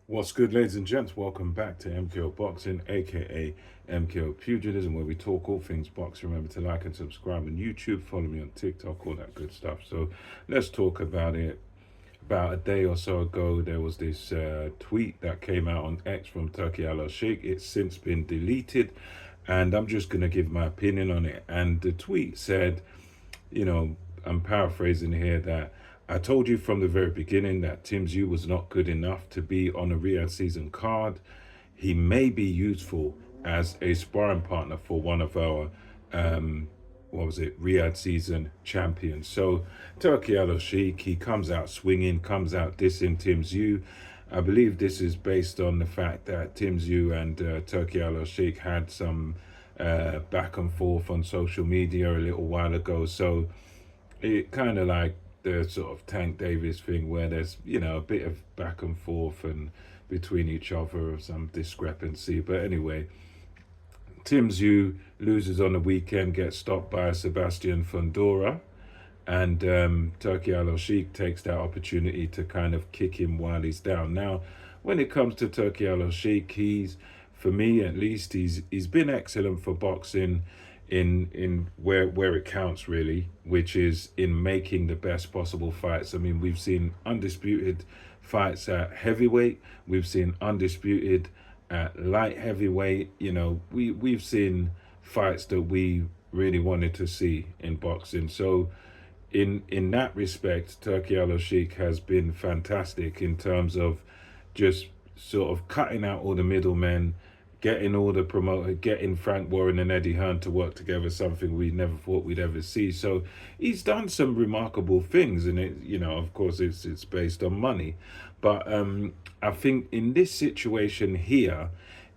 What's good, ladies and gents? Welcome back to MKO Boxing, aka MKO Pugilism, where we talk all things boxing. Remember to like and subscribe on YouTube, follow me on TikTok, all that good stuff. So let's talk about it. About a day or so ago, there was this tweet that came out on X from Turkey Al Sheikh. It's since been deleted, and I'm just going to give my opinion on it. And the tweet said, you know, I'm paraphrasing here, that I told you from the very beginning that Tszyu was not good enough to be on a Riyadh season card. He may be useful as a sparring partner for one of our, Riyadh season champions. So Turki Al Sheikh, he comes out swinging, comes out dissing Tszyu. I believe this is based on the fact that Tszyu and Turki Al Sheikh had some back and forth on social media a little while ago. So it kind of like the sort of Tank Davis thing where there's, a bit of back and forth and between each other, some discrepancy. But anyway, Tszyu loses on the weekend, gets stopped by Sebastian Fundora, and Turki Al Sheikh takes that opportunity to kind of kick him while he's down. Now, when it comes to Turki Al Sheikh, for me at least, he's been excellent for boxing in where it counts really, which is in making the best possible fights. I mean, we've seen undisputed fights at heavyweight, we've seen undisputed at light heavyweight. We've seen fights that we really wanted to see in boxing. So in that respect, Turki Al Sheikh has been fantastic in terms of just sort of cutting out all the middlemen, getting all the promoter, getting Frank Warren and Eddie Hearn to work together, something we never thought we'd ever see. So he's done some remarkable things, and of course, it's based on money, but I think in this situation here,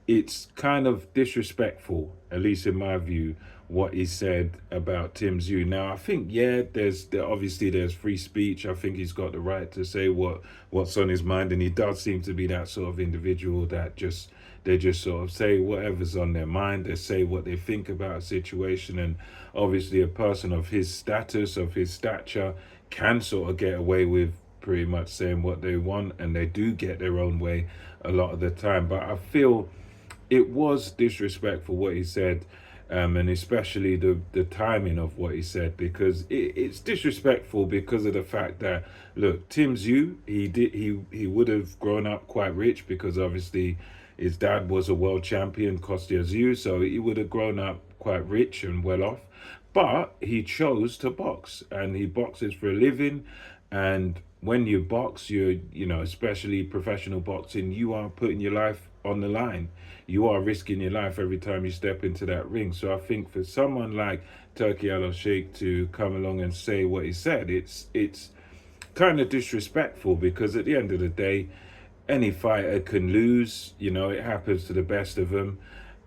it's kind of disrespectful, at least in my view, what he said about Tszyu. Now, I think, yeah, obviously there's free speech. I think he's got the right to say what's on his mind, and he does seem to be that sort of individual that they just sort of say whatever's on their mind. They say what they think about a situation, and obviously a person of his status, of his stature, can sort of get away with pretty much saying what they want, and they do get their own way a lot of the time. But I feel it was disrespectful what he said, and especially the timing of what he said, because it's disrespectful because of the fact that, look, Tszyu, he would have grown up quite rich, because obviously his dad was a world champion, Kostya Tszyu, so he would have grown up quite rich and well off. But he chose to box, and he boxes for a living. And when you box, especially professional boxing, you are putting your life on the line. You are risking your life every time you step into that ring. So I think for someone like Turki Al Sheikh to come along and say what he said, it's kind of disrespectful, because at the end of the day, any fighter can lose. It happens to the best of them,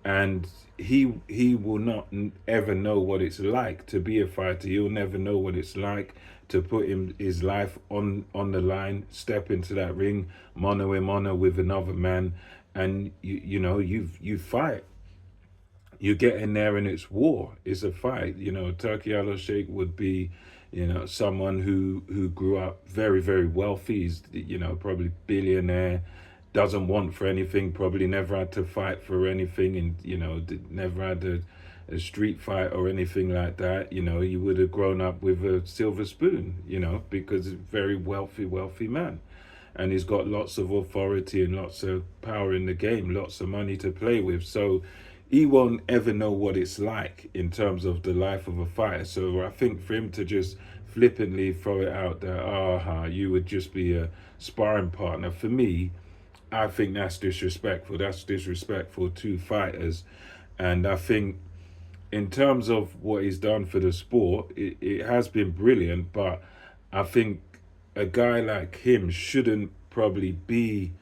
and he will not ever know what it's like to be a fighter. He'll never know what it's like to put his life on the line, step into that ring, mano a mano with another man, and you fight. You get in there and it's war. It's a fight. Turki Al Sheikh would be, someone who grew up very, very wealthy. He's, probably billionaire, doesn't want for anything, probably never had to fight for anything, and, never had a street fight or anything like that. He would have grown up with a silver spoon, because he's a very wealthy man. And he's got lots of authority and lots of power in the game, lots of money to play with. So he won't ever know what it's like in terms of the life of a fighter. So I think for him to just flippantly throw it out there, you would just be a sparring partner, for me, I think that's disrespectful. That's disrespectful to fighters. And I think in terms of what he's done for the sport, it has been brilliant, but I think a guy like him shouldn't probably be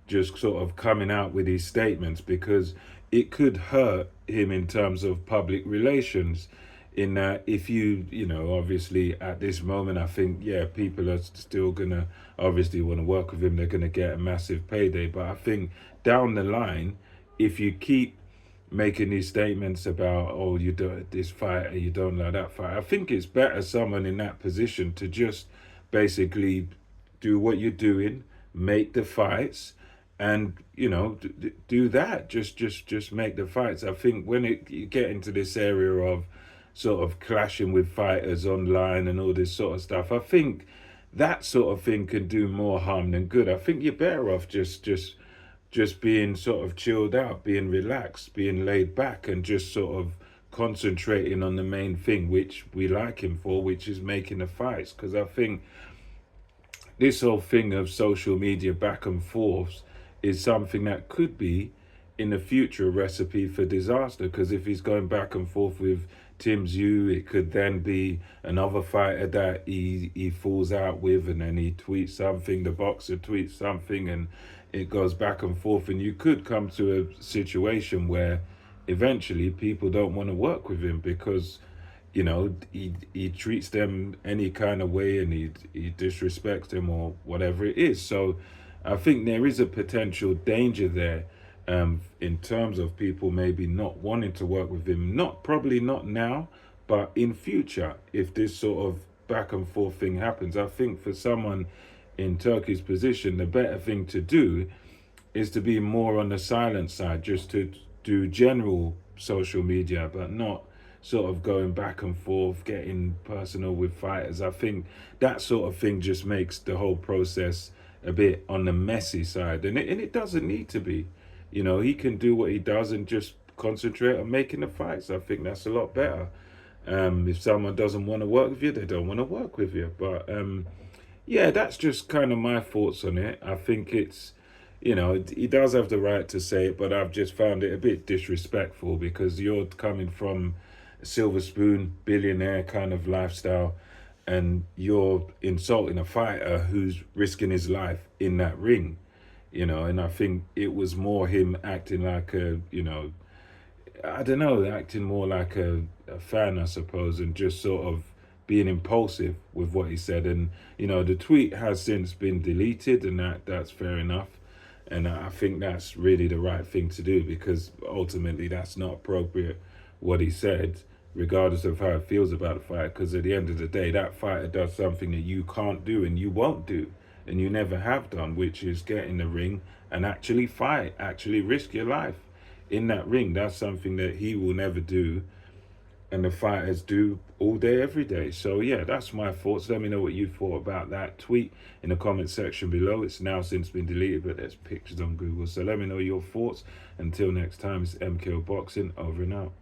just sort of coming out with these statements, because it could hurt him in terms of public relations. In that, if obviously at this moment, I think, yeah, people are still gonna obviously want to work with him. They're gonna get a massive payday. But I think down the line, if you keep making these statements about, oh, you do this fight and you don't like that fight, I think it's better someone in that position to just basically do what you're doing, make the fights, and do that. Just make the fights. I think when you get into this area of sort of clashing with fighters online and all this sort of stuff, I think that sort of thing can do more harm than good. I think you're better off just being sort of chilled out, being relaxed, being laid back, and just sort of concentrating on the main thing which we like him for, which is making the fights. Because I think this whole thing of social media back and forths is something that could be in the future a recipe for disaster. Because if he's going back and forth with Tszyu, it could then be another fighter that he falls out with, and then he tweets something, the boxer tweets something, and it goes back and forth, and you could come to a situation where eventually people don't want to work with him because he treats them any kind of way, and he disrespects them or whatever it is. So I think there is a potential danger there, in terms of people maybe not wanting to work with him. Probably not now, but in future, if this sort of back and forth thing happens, I think for someone in Turkey's position, the better thing to do is to be more on the silent side, just to do general social media, but not sort of going back and forth, getting personal with fighters. I think that sort of thing just makes the whole process a bit on the messy side, and it doesn't need to be. He can do what he does and just concentrate on making the fights. I think that's a lot better. If someone doesn't want to work with you, they don't want to work with you. But yeah, that's just kind of my thoughts on it. I think he does have the right to say it, but I've just found it a bit disrespectful because you're coming from a silver spoon, billionaire kind of lifestyle, and you're insulting a fighter who's risking his life in that ring. And I think it was more him acting like I don't know, acting more like a fan, I suppose, and just sort of being impulsive with what he said. And the tweet has since been deleted, and that's fair enough. And I think that's really the right thing to do, because ultimately that's not appropriate what he said, regardless of how he feels about the fight. Because at the end of the day, that fighter does something that you can't do and you won't do and you never have done, which is get in the ring and actually fight, actually risk your life in that ring. That's something that he will never do, and the fighters do all day, every day. So yeah, that's my thoughts. Let me know what you thought about that tweet in the comment section below. It's now since been deleted, but there's pictures on Google. So let me know your thoughts. Until next time, it's MKO Boxing, over and out.